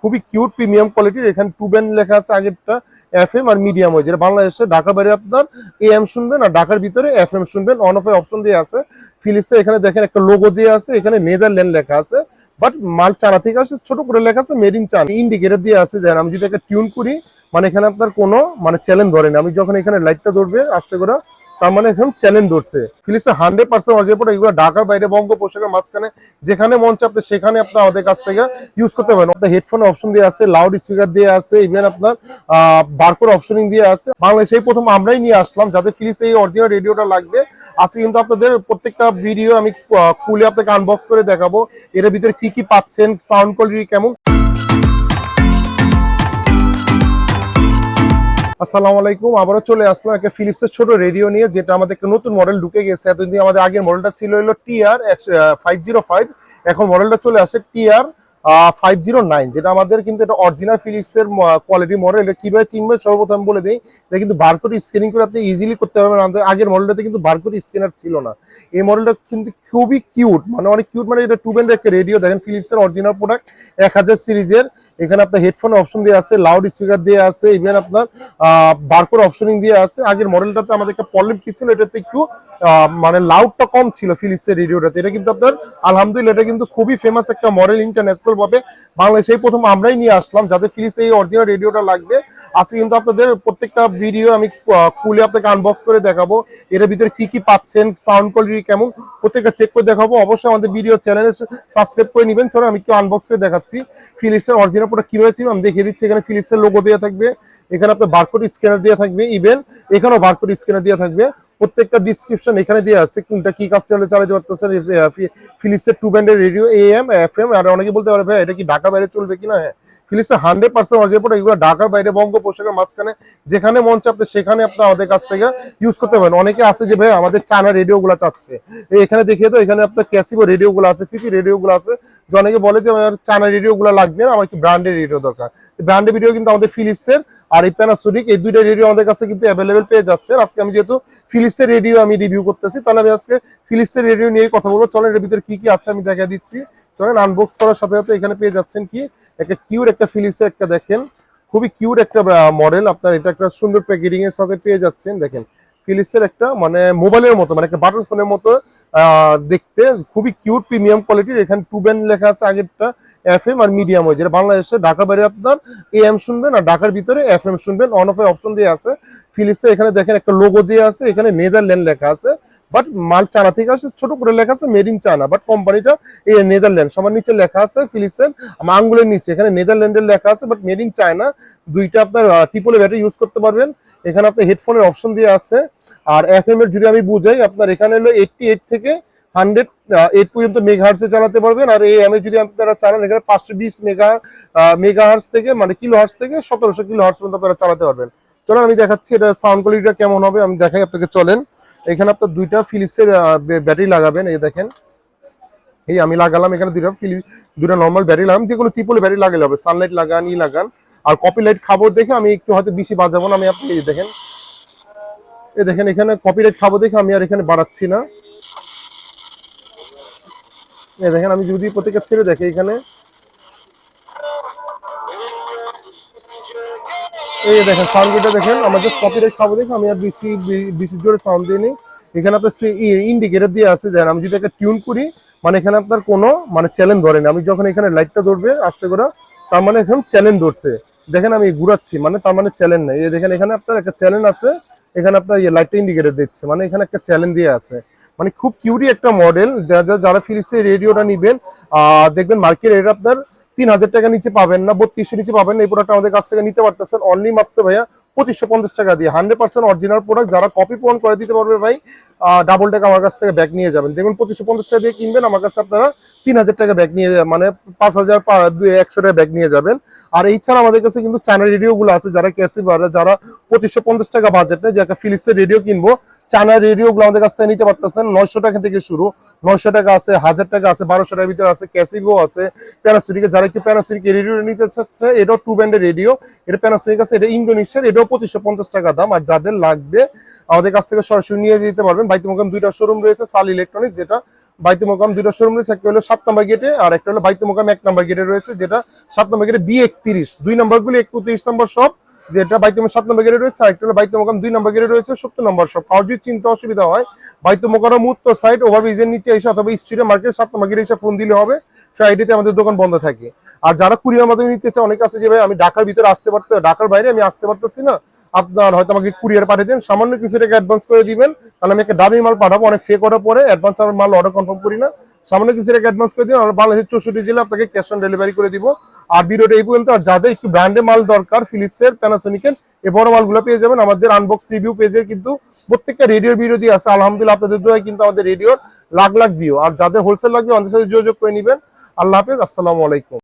খুবই cute premium কোয়ালিটির। এখানে 2 ব্যান্ড লেখা আছে, আগেরটা FM আর মিডিয়াম ওয়েজ। যেটা বাংলাদেশে ঢাকার বাইরে আপনার AM শুনবেন আর ঢাকার ভিতরে FM শুনবেন। অন অফ অপশন দিয়ে আছে। ফিলিপসে এখানে দেখেন একটা লোগো দিয়ে আছে, এখানে নেদারল্যান্ড লেখা আছে, বাট মাল চায়না থেকে আসে, ছোট করে লেখা আছে মেড ইন চায়না। ইন্ডিকেটর দিয়ে আছে। দেন আমি যদি একটা টিউন করি, মানে এখানে আপনার কোনো মানে চ্যালেঞ্জ ধরে না। আমি যখন এখানে লাইটটা ধরবে আস্তে করে, তার মানে এখন চ্যালেঞ্জ ধরছে। ফিলিপসে 100% অরিজিনাল। এগুলো ঢাকার বাইরে বঙ্গোপসাগরের মাঝখানে যেখানে মন চায় আপনি সেখানে আপনার আমাদের কাছ থেকে ইউজ করতে পারেন। আপনার হেডফোন অপশন দিয়ে আছে, লাউড স্পিকার দিয়ে আছে, ইভেন আপনার বারকোড অপশনিং দিয়ে আছে। বাংলাদেশে প্রথম আমরাই নিয়ে আসলাম যাদের ফিলিপসে এই অরিজিনাল রেডিওটা লাগবে। আজকে কিন্তু আপনাদের প্রত্যেকটা ভিডিও আমি খুলে আপনাকে আনবক্স করে দেখাবো এর ভিতরে কি কি পাচ্ছেন, সাউন্ড কোয়ালিটি কেমন। আসসালামু আলাইকুম, আবারও চলে আসলাম একটা ফিলিপসের ছোট রেডিও নিয়ে, যেটা আমাদের নতুন মডেল ঢুকে গেছে। এতদিন আমাদের আগের মডেলটা ছিল হলো TR 505, এখন মডেলটা চলে আসে TR 509, যেটা আমাদের কিন্তু এটা অরিজিনাল ফিলিপসের কোয়ালিটি মডেল। এটা কিভাবে চিনবেন সর্বপ্রথম বলে দিই। এটা কিন্তু বারকোড স্ক্যানিং করে আপনি ইজিলি করতে পারবেন। আমাদের আগের মডেলটাতে কিন্তু বারকোড স্ক্যানার ছিল না। এই মডেলটা কিন্তু খুবই কিউট, মানে অনেক কিউট। মানে এটা 2 ব্যান্ডের একটা রেডিও। দেখেন ফিলিপসের অরিজিনাল প্রোডাক্ট 1000 সিরিজের। এখানে আপনার হেডফোন অপশন দিয়ে আছে, লাউড স্পিকার দিয়ে আছে, ইভেন আপনার বারকোড অপশনিং দিয়ে আছে। আগের মডেলটাতে আমাদের একটা প্রবলেম কি ছিল, এটাতে একটু মানে লাউডটা কম ছিল ফিলিপসের রেডিওটাতে। এটা কিন্তু আপনার আলহামদুলিল্লাহ এটা কিন্তু খুবই ফেমাস একটা মডেল ইন্টারন্যাশনাল ভাবে। বাংলাদেশে প্রথম আমরাই নিয়ে আসলাম যাদের ফিলিপস এই অরিজিনাল রেডিওটা লাগবে। আজকে কিন্তু আপনাদের প্রত্যেকটা ভিডিও আমি খুলে আপনাকে আনবক্স করে দেখাবো এর ভিতরে কি কি পাচ্ছেন, সাউন্ড কোয়ালিটি কেমন, প্রত্যেকটা চেক করে দেখাবো। অবশ্যই আমাদের ভিডিও চ্যানেলে সাবস্ক্রাইব করে নেবেন। চলো আমি একটু আনবক্স করে দেখাচ্ছি ফিলিপসের অরিজিনাল প্রোডাক্ট কিভাবে ছিল আমি দেখিয়ে দিচ্ছি। এখানে ফিলিপসের লোগো দেওয়া থাকবে, এখানে আপনার বারকোড স্ক্যানার দেওয়া থাকবে, ইভেন এখানেও বারকোড স্ক্যানার দেওয়া থাকবে। প্রত্যেকটা ডিসক্রিপশন এখানে দেওয়া আছে কোনটা কি কাজ চালাতে পারতেছেন। ফিলিপসের 2 ব্যান্ডের রেডিও AM FM। আর অনেকে বলতে পারে ভাই এটা কি ঢাকার বাইরে চলবে কিনা। হ্যাঁ, ফিলিপসের 100% অরিজিনাল। এগুলো ঢাকার বাইরে বঙ্গোপসাগরের মাঝখানে যেখানে মন চায় আপনি সেখানে আপনি আমাদের কাছ থেকে ইউজ করতে পারেন। অনেকে আছে যে ভাই আমাদের চায়না রেডিও গুলো চাচ্ছে, এখানে দেখিয়ে তো এখানে আপনার ক্যাসিবো রেডিও গুলো আছে, ফিফি রেডিও গুলো আছে। যে অনেকে বলে যে আমার চায়না রেডিও গুলো লাগবে না, আমার একটু ব্র্যান্ডের রেডিও দরকার। ব্র্যান্ডের ভিডিও কিন্তু আমাদের ফিলিপসের আর এই প্যানাসোনিক এই দুইটা রেডিও আমাদের কাছে কিন্তু অ্যাভেলেবেল পেয়ে যাচ্ছে। আজকে আমি যেহেতু ফিলিপসের রেডিও আমি রিভিউ করতেছি, তাহলে আমি আজকে ফিলিপসের রেডিও নিয়ে কথা বলবো। চলেন এর ভিতরে কি কি আছে আমি দেখা দিচ্ছি। চলেন আনবক্স করার সাথে সাথে এখানে পেয়ে যাচ্ছেন কি একটা কিউট একটা ফিলিপসের একটা দেখেন খুবই কিউট একটা মডেল। আপনার এটা একটা সুন্দর প্যাকেজিং এর সাথে পেয়ে যাচ্ছেন। দেখেন ফিলিপসের একটা মানে মোবাইলের মতো, মানে একটা বাটন ফোনের মতো দেখতে, খুবই কিউট প্রিমিয়াম কোয়ালিটির। এখানে 2 ব্যান্ড লেখা আছে, আগেরটা FM আর মিডিয়াম ওয়েজ। যেটা বাংলাদেশে ঢাকার বাইরে আপনার AM শুনবেন আর ঢাকার ভিতরে FM শুনবেন। অন অফ অপশন দিয়ে আছে। ফিলিপসে এখানে দেখেন একটা লোগো দিয়ে আছে, এখানে নেদারল্যান্ড লেখা আছে, বাট মাল চায়না থেকে আসে, ছোট করে লেখা আছে মেড ইন চায়না, বাট কোম্পানিটা এই নেদারল্যান্ড। সবার নিচে লেখা আছে ফিলিপসের, আমার আঙ্গুলের নিচে এখানে নেদারল্যান্ডের লেখা আছে, বাট মেড ইন চায়না। দুইটা আপনার ট্রিপল ব্যাটারি ইউজ করতে পারবেন। এখানে আপনার হেডফোনের অপশন দিয়ে আছে। আর FM এর যদি আমি বুঝাই, আপনার এখানে হলো 88 থেকে 108 পর্যন্ত মেগাহার্টজে চালাতে পারবেন। আর এই এম যদি আপনারা চালান, এখানে 520 মেগাহার্টজ থেকে মানে কিলোহার্টজ থেকে 1700 কিলোহার্টজ পর্যন্ত আপনারা চালাতে পারবেন। চলেন আমি দেখাচ্ছি এটা সাউন্ড কোয়ালিটিটা কেমন হবে আমি দেখাই আপনাকে। চলেন এখানে আপনার দুইটা ফিলিপসের ব্যাটারি লাগাবেন। এই দেখেন, এই আমি লাগালাম এখানে দুইটা নর্মাল ব্যাটারি লাগাম। যে কোনো ট্রিপল ব্যাটারি লাগালে হবে, সানলাইট লাগান ই লাগান। আর কপিলাইট খাবো দেখে আমি একটু হয়তো বেশি বাজাবো না। আমি আপনি দেখেন, এই দেখেন এখানে কপিরাইট খাবো দেখে আমি আর এখানে বাড়াচ্ছি না। এই দেখেন আমি যদি প্রত্যেকটা ছেড়ে দেখে এখানে, এই দেখেন সাউন্ডটা দেখেন, আমার জাস্ট কপিরাইট খাবো দেখে আমি আর বেশি জোরে সাউন্ড দিইনি। এখানে আপনার ইন্ডিকেটর দিয়ে আছে। দেন আমি যদি একটা টিউন করি, মানে এখানে আপনার কোনো মানে চ্যালেঞ্জ ধরে না। আমি যখন এখানে লাইটটা ধরবে আস্তে করে, তার মানে এখন চ্যালেঞ্জ ধরছে। দেখেন আমি ঘুরাচ্ছি, মানে তার মানে চ্যালেঞ্জ নেই। এই দেখেন এখানে আপনার একটা চ্যালেঞ্জ আছে, এখানে আপনার লাইটটা ইন্ডিকেটর দিচ্ছে, মানে এখানে একটা চ্যালেঞ্জ দিয়ে আছে। মানে খুব কিউটি একটা মডেল। যারা ফিলিপসের রেডিওটা নিবেন দেখবেন মার্কেট রেট আপনার 3000 টাকা নিচে পাবেন না, 3200 নিচে পাবেন না। এই প্রোডাক্ট আমাদের কাছ থেকে নিতে পারতেছেন অনলি মাত্র ভাইয়া 2550 টাকা দিয়ে। 100% অরিজিনাল প্রোডাক্ট। যারা কপি প্রমাণ করে দিতে পারবে ভাই ডাবল টাকা আমার কাছ থেকে ব্যাগ নিয়ে যাবেন। দেখুন 2550 টাকা দিয়ে কিনবেন, আমার কাছে আপনারা 3000 টাকা ব্যাগ নিয়ে মানে 5100 টাকা ব্যাগ নিয়ে যাবেন। আর এই ছাড়া আমাদের কাছে কিন্তু চায়না রেডিও গুলো আছে। যারা ক্যাসিভার, যারা 2550 টাকা বাজেট নেই, যে একটা ফিলিপসের রেডিও কিনবো, চায়না রেডিও গুলো আমাদের কাছ থেকে নিতে পারতেছেন 900 টাকা থেকে শুরু। 900 টাকা আছে, 1000 টাকা আছে, 1200 টাকার ভিতরে আছে, ক্যাসিভো আছে, প্যানাসোনিক। যারা একটু প্যানাসোনিক রেডিও নিতে চাচ্ছে, এটাও 2 ব্যান্ডের রেডিও, এটা প্যানাসোনিক আছে, এটা ইন্দোনেশিয়ার, এটাও 2550 টাকা দাম। আর যাদের লাগবে আমাদের কাছ থেকে সরাসরি নিয়ে যেতে পারবেন। বাইতুল মোকাররম 2টা শোরুম রয়েছে, সাল ইলেকট্রনিক, যেটা বাইতুল মোকাররম 2টা শোরুম রয়েছে, একটা হলো 7 নম্বর গেটে আর একটা হলো বাইতুল মোকাররম 1 নম্বর গেটে রয়েছে, যেটা 7 নম্বর গেটে B31, 2 নম্বরগুলি 31 নম্বর শপ, যেটা বাইতুল মোকাররম 7 নম্বর গেটে রয়েছে, আর একটা হলো বাইতুল মোকাররম 2 নম্বর গেটে রয়েছে 70 নম্বর শপ। কারোর যদি চিন্তা অসুবিধা হয়, বাইতুল মোকাররম উত্তর সাইড ওভারব্রিজের নিচে এসে অথবা স্ট্রিটে মার্কেট 7 নম্বর গেটে এসে ফোন দিলে হবে। ফ্রাইডেতে আমাদের দোকান বন্ধ থাকে। আর যারা কুরিয়ার মাধ্যমে নিতে চায়, অনেকে আছে যে ভাই আমি ঢাকার ভিতরে আসতে পারতে, ঢাকার বাইরে আমি আসতে পারতেছি না, আপনার হয়তো আমাকে কুরিয়ার পাঠিয়ে দেন, সামান্য কিছু টাকা অ্যাডভান্স করে দিবেন, তাহলে আমি একটা দামি মাল পাঠাবো। অনেক ফেক অর্ডার পরে অ্যাডভান্স আমার মাল অর্ডার কনফার্ম করি না, সামান্য কিছু টাকা অ্যাডভান্স করে দিন, আমরা বাংলাদেশের 64 জেলা আপনাকে ক্যাশ অন ডেলিভারি করে দিব। আর ভিডিওটা এই পর্যন্ত। আর যাদের একটু ব্র্যান্ডের মাল দরকার, ফিলিপসের, প্যানাসোনিকের এই বড় মালগুলো পেয়ে যাবেন আমাদের আনবক্স রিভিউ পেজে, কিন্তু প্রত্যেকটা রেডিওর ভিডিও দিয়ে আছে। আলহামদুলিল্লাহ আপনাদের দোয়ায় কিন্তু আমাদের রেডিওর লাখ লাখ ভিউ। আর যাদের হোলসেল লাগবে আমাদের সাথে যোগাযোগ করে নেবেন। আল্লাহ হাফেজ, আসসালামু আলাইকুম।